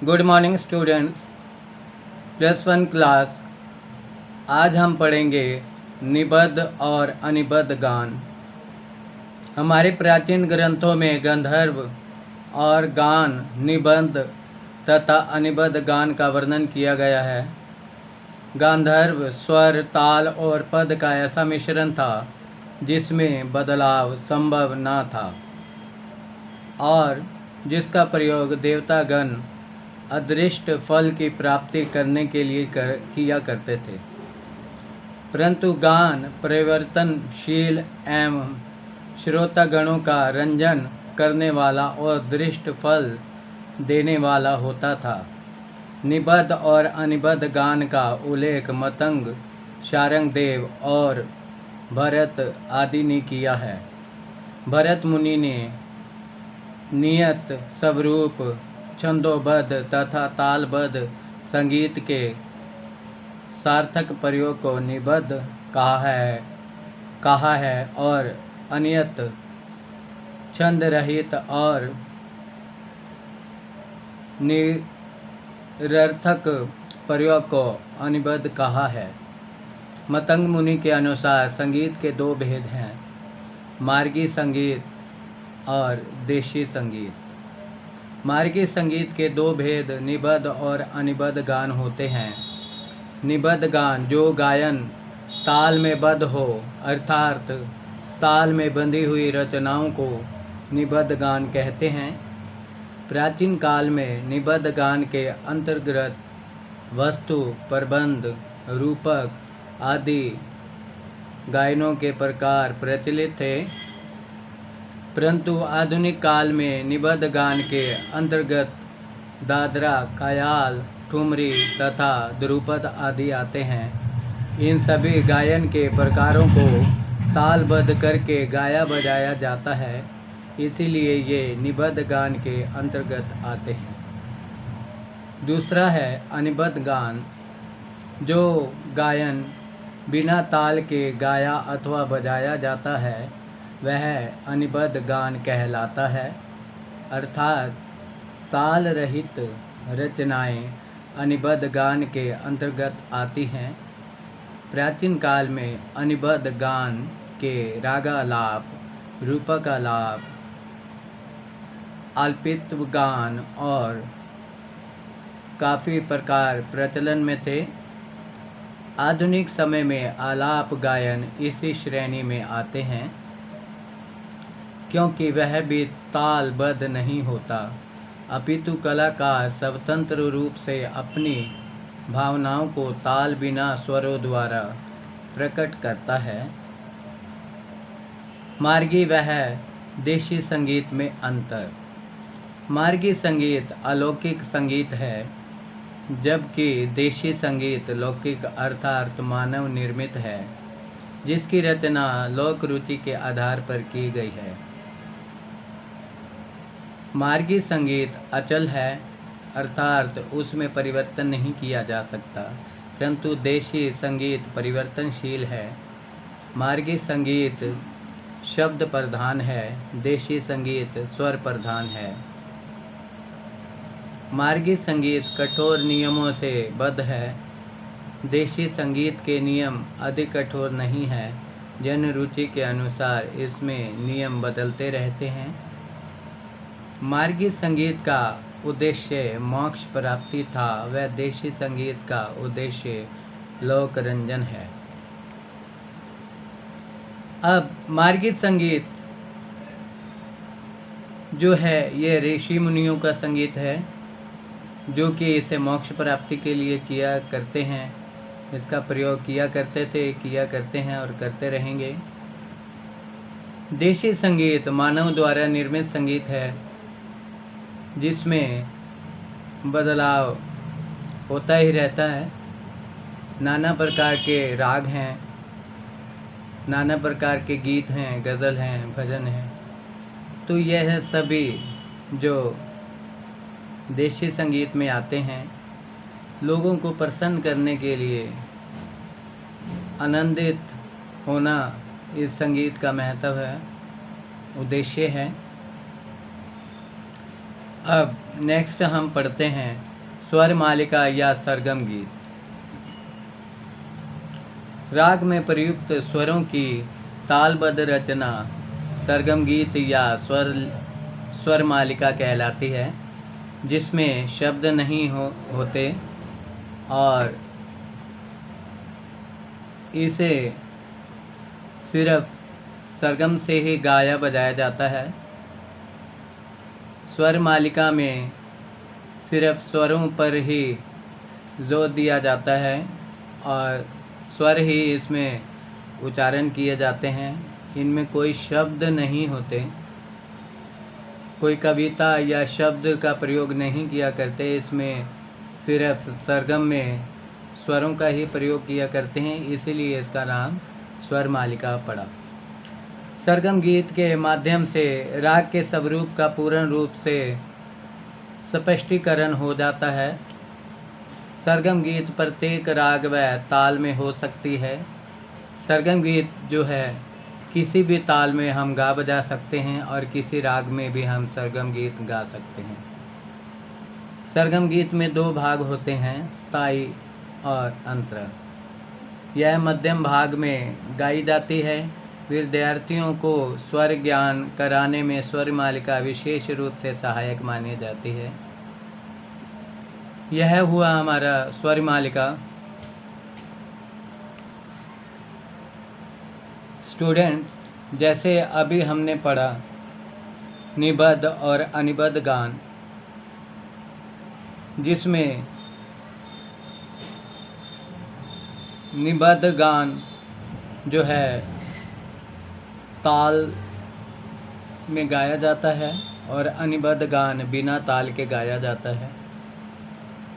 Good morning students, +1 class. आज हम पढ़ेंगे निबद्ध और अनिबद्ध गान। हमारे प्राचीन ग्रंथों में गंधर्व और गान, निबद्ध तथा अनिबद्ध गान का वर्णन किया गया है। गांधर्व स्वर, ताल और पद का ऐसा मिश्रण था जिसमें बदलाव संभव न था और जिसका प्रयोग देवतागण अदृष्ट फल की प्राप्ति करने के लिए किया करते थे। परंतु गान परिवर्तनशील एवं श्रोतागणों का रंजन करने वाला और दृष्ट फल देने वाला होता था। निबद्ध और अनिबद्ध गान का उल्लेख मतंग, शारंगदेव और भरत आदि ने किया है। भरत मुनि ने नियत, स्वरूप, छंदोबद्ध तथा तालबद्ध संगीत के सार्थक प्रयोग को निबद्ध कहा है और अनियत, छंद रहित और निरर्थक प्रयोग को अनिबद्ध कहा है। मतंग मुनि के अनुसार संगीत के दो भेद हैं, मार्गी संगीत और देशी संगीत। मार्गी संगीत के दो भेद निबद्ध और अनिबद्ध गान होते हैं। निबद्ध गान जो गायन ताल में बद्ध हो, अर्थात ताल में बंधी हुई रचनाओं को निबद्ध गान कहते हैं। प्राचीन काल में निबद्ध गान के अंतर्गत वस्तु, प्रबंध, रूपक आदि गायनों के प्रकार प्रचलित थे। परंतु आधुनिक काल में निबद्ध गान के अंतर्गत दादरा, ख्याल, ठुमरी तथा ध्रुपद आदि आते हैं। इन सभी गायन के प्रकारों को तालबद्ध करके गाया बजाया जाता है, इसीलिए ये निबद्ध गान के अंतर्गत आते हैं। दूसरा है अनिबद्ध गान, जो गायन बिना ताल के गाया अथवा बजाया जाता है, वह अनिबद्ध गान कहलाता है। अर्थात ताल रहित रचनाएं अनिबद्ध गान के अंतर्गत आती हैं। प्राचीन काल में अनिबद्ध गान के रागालाप, रूपकालाप, अल्पित्व गान और काफ़ी प्रकार प्रचलन में थे। आधुनिक समय में आलाप गायन इसी श्रेणी में आते हैं, क्योंकि वह भी तालबद्ध नहीं होता, अपितु कलाकार स्वतंत्र रूप से अपनी भावनाओं को ताल बिना स्वरों द्वारा प्रकट करता है। मार्गी वह देशी संगीत में अंतर। मार्गी संगीत अलौकिक संगीत है, जबकि देशी संगीत लौकिक अर्थात मानव निर्मित है, जिसकी रचना लोक रुचि के आधार पर की गई है। मार्गी संगीत अचल है, अर्थात उसमें परिवर्तन नहीं किया जा सकता, परंतु देशी संगीत परिवर्तनशील है। मार्गी संगीत शब्द प्रधान है, देशी संगीत स्वर प्रधान है। मार्गी संगीत कठोर नियमों से बद्ध है, देशी संगीत के नियम अधिक कठोर नहीं है। जन रुचि के अनुसार इसमें नियम बदलते रहते हैं। मार्गी संगीत का उद्देश्य मोक्ष प्राप्ति था, वह देशी संगीत का उद्देश्य लोक रंजन है। अब मार्गी संगीत जो है ये ऋषि मुनियों का संगीत है, जो कि इसे मोक्ष प्राप्ति के लिए किया करते हैं। इसका प्रयोग किया करते थे, किया करते हैं और करते रहेंगे। देशी संगीत मानव द्वारा निर्मित संगीत है, जिसमें बदलाव होता ही रहता है। नाना प्रकार के राग हैं, नाना प्रकार के गीत हैं, गज़ल हैं, भजन हैं। तो यह सभी जो देशी संगीत में आते हैं, लोगों को प्रसन्न करने के लिए, आनंदित होना इस संगीत का महत्व है, उद्देश्य है। अब नेक्स्ट हम पढ़ते हैं स्वर मालिका या सरगम गीत। राग में प्रयुक्त स्वरों की तालबद्ध रचना सरगम गीत या स्वर मालिका कहलाती है, जिसमें शब्द नहीं होते और इसे सिर्फ सरगम से ही गाया बजाया जाता है। स्वर मालिका में सिर्फ स्वरों पर ही जोर दिया जाता है और स्वर ही इसमें उच्चारण किए जाते हैं। इनमें कोई शब्द नहीं होते, कोई कविता या शब्द का प्रयोग नहीं किया करते। इसमें सिर्फ सरगम में स्वरों का ही प्रयोग किया करते हैं, इसीलिए इसका नाम स्वर मालिका पड़ा। सरगम गीत के माध्यम से राग के स्वरूप का पूर्ण रूप से स्पष्टीकरण हो जाता है। सरगम गीत प्रत्येक राग व ताल में हो सकती है। सरगम गीत जो है किसी भी ताल में हम गा बजा सकते हैं और किसी राग में भी हम सरगम गीत गा सकते हैं। सरगम गीत में दो भाग होते हैं, स्थाई और अंतरा। यह मध्यम भाग में गाई जाती है। विद्यार्थियों को स्वर ज्ञान कराने में स्वर मालिका विशेष रूप से सहायक मानी जाती है। यह हुआ हमारा स्वर मालिका। स्टूडेंट्स, जैसे अभी हमने पढ़ा निबद्ध और अनिबद्ध गान, जिसमें निबद्ध गान जो है ताल में गाया जाता है और अनिबद्ध गान बिना ताल के गाया जाता है।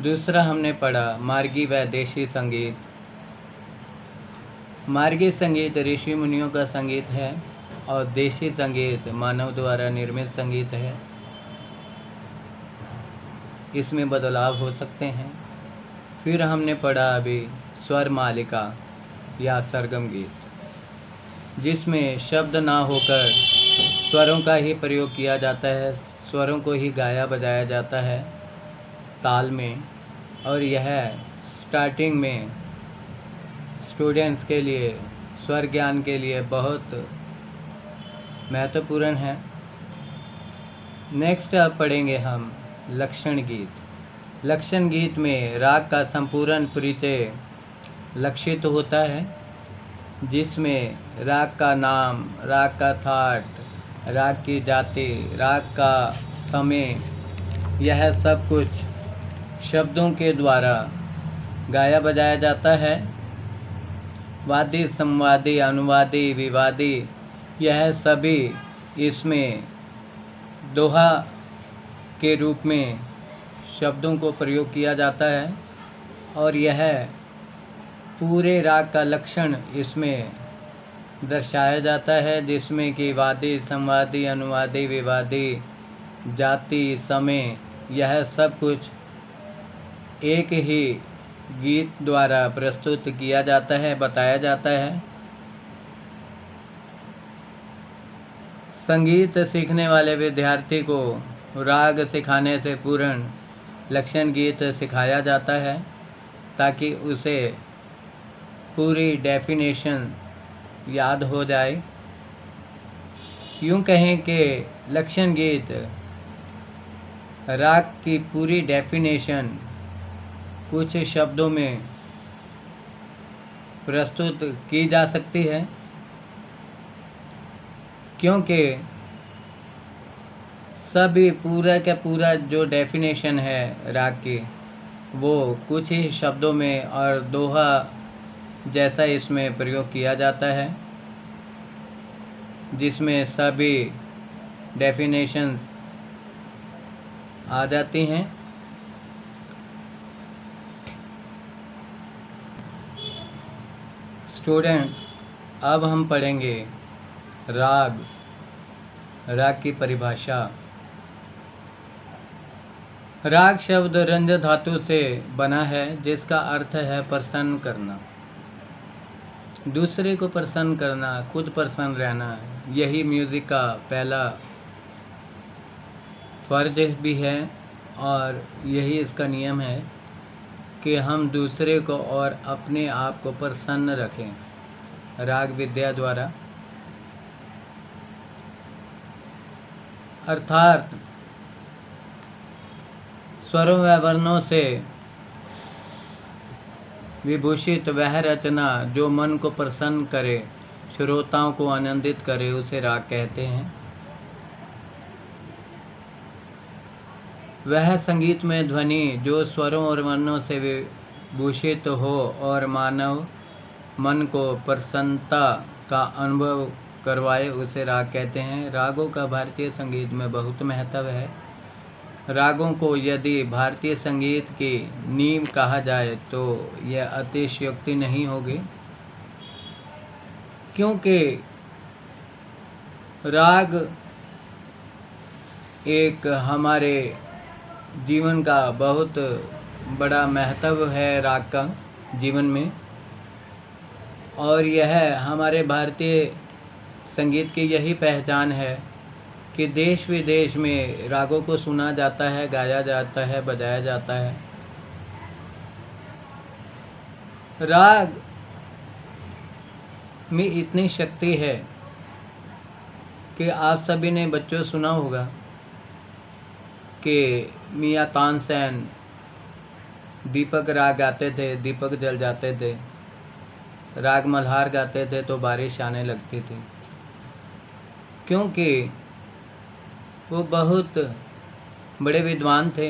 दूसरा हमने पढ़ा मार्गी व देशी संगीत। मार्गी संगीत ऋषि मुनियों का संगीत है और देशी संगीत मानव द्वारा निर्मित संगीत है। इसमें बदलाव हो सकते हैं। फिर हमने पढ़ा अभी स्वर मालिका या सरगम गीत, जिसमें शब्द ना होकर स्वरों का ही प्रयोग किया जाता है, स्वरों को ही गाया बजाया जाता है ताल में। और यह स्टार्टिंग में स्टूडेंट्स के लिए, स्वर ज्ञान के लिए बहुत महत्वपूर्ण है। नेक्स्ट अब पढ़ेंगे हम लक्षण गीत। लक्षण गीत में राग का संपूर्ण परिचय लक्षित होता है, जिसमें राग का नाम, राग का थाट, राग की जाति, राग का समय, यह सब कुछ शब्दों के द्वारा गाया बजाया जाता है। वादी, संवादी, अनुवादी, विवादी, यह सभी इसमें दोहा के रूप में शब्दों को प्रयोग किया जाता है और यह पूरे राग का लक्षण इसमें दर्शाया जाता है, जिसमें कि वादी, संवादी, अनुवादी, विवादी, जाति, समय, यह सब कुछ एक ही गीत द्वारा प्रस्तुत किया जाता है, बताया जाता है। संगीत सीखने वाले विद्यार्थी को राग सिखाने से पूर्ण लक्षण गीत सिखाया जाता है, ताकि उसे पूरी डेफिनेशन याद हो जाए। यूँ कहें कि लक्षण गीत राग की पूरी डेफिनेशन कुछ शब्दों में प्रस्तुत की जा सकती है, क्योंकि सभी पूरा का पूरा जो डेफिनेशन है राग की, वो कुछ ही शब्दों में और दोहा जैसा इसमें प्रयोग किया जाता है, जिसमें सभी डेफिनेशंस आ जाती हैं। स्टूडेंट, अब हम पढ़ेंगे राग। राग की परिभाषा। राग शब्द रंज धातु से बना है, जिसका अर्थ है प्रसन्न करना, दूसरे को प्रसन्न करना, खुद प्रसन्न रहना। यही म्यूज़िक का पहला फर्ज भी है और यही इसका नियम है कि हम दूसरे को और अपने आप को प्रसन्न रखें राग विद्या द्वारा। अर्थात स्वरों व वर्णों से विभूषित वह रचना जो मन को प्रसन्न करे, श्रोताओं को आनंदित करे, उसे राग कहते हैं। वह संगीत में ध्वनि जो स्वरों और वर्णों से विभूषित हो और मानव मन को प्रसन्नता का अनुभव करवाए, उसे राग कहते हैं। रागों का भारतीय संगीत में बहुत महत्व है। रागों को यदि भारतीय संगीत की नींव कहा जाए तो यह अतिशयोक्ति नहीं होगी, क्योंकि राग एक हमारे जीवन का बहुत बड़ा महत्व है राग का जीवन में, और यह हमारे भारतीय संगीत की यही पहचान है कि देश विदेश में रागों को सुना जाता है, गाया जाता है, बजाया जाता है। राग में इतनी शक्ति है कि आप सभी ने बच्चों सुना होगा कि मियाँ तानसेन दीपक राग गाते थे, दीपक जल जाते थे। राग मल्हार गाते थे तो बारिश आने लगती थी, क्योंकि वो बहुत बड़े विद्वान थे।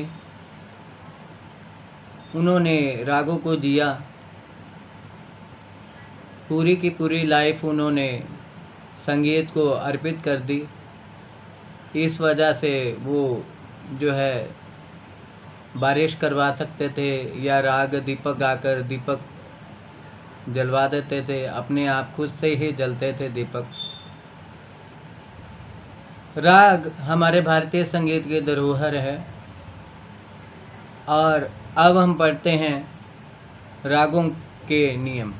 उन्होंने रागों को जिया, पूरी की पूरी लाइफ उन्होंने संगीत को अर्पित कर दी। इस वजह से वो जो है बारिश करवा सकते थे या राग दीपक गाकर दीपक जलवा देते थे, अपने आप खुद से ही जलते थे दीपक। राग हमारे भारतीय संगीत की धरोहर है। और अब हम पढ़ते हैं रागों के नियम।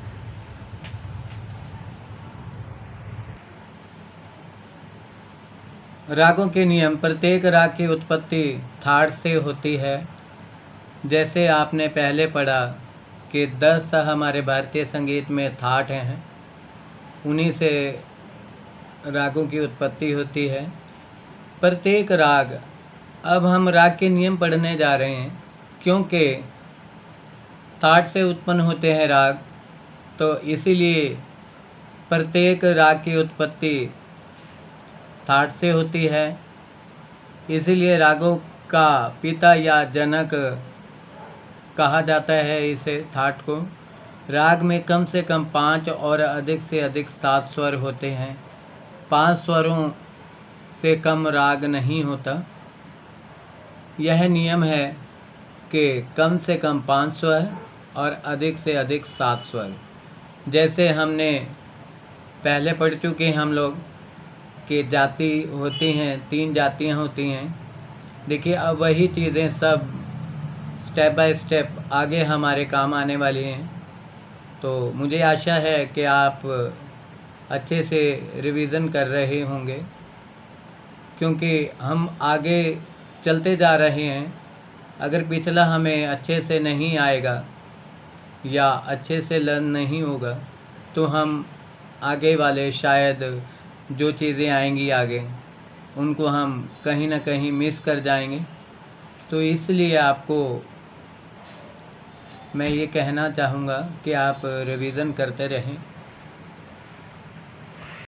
रागों के नियम। प्रत्येक राग की उत्पत्ति थाट से होती है। जैसे आपने पहले पढ़ा कि 10 हमारे भारतीय संगीत में थाट हैं, उन्हीं से रागों की उत्पत्ति होती है। प्रत्येक राग, अब हम राग के नियम पढ़ने जा रहे हैं, क्योंकि थाट से उत्पन्न होते हैं राग, तो इसीलिए प्रत्येक राग की उत्पत्ति थाट से होती है। इसीलिए रागों का पिता या जनक कहा जाता है इसे, थाट को। राग में कम से कम 5 और अधिक से अधिक 7 स्वर होते हैं। 5 स्वरों से कम राग नहीं होता। यह नियम है कि कम से कम 5 स्वर और अधिक से अधिक 7 स्वर। जैसे हमने पहले पढ़ चुके हम लोग कि जाति होती हैं, 3 जातियां होती हैं। देखिए, अब वही चीज़ें सब स्टेप बाय स्टेप आगे हमारे काम आने वाली हैं। तो मुझे आशा है कि आप अच्छे से रिवीजन कर रहे होंगे, क्योंकि हम आगे चलते जा रहे हैं। अगर पिछला हमें अच्छे से नहीं आएगा या अच्छे से लर्न नहीं होगा, तो हम आगे वाले शायद जो चीज़ें आएंगी आगे, उनको हम कहीं ना कहीं मिस कर जाएंगे। तो इसलिए आपको मैं ये कहना चाहूँगा कि आप रिवीजन करते रहें।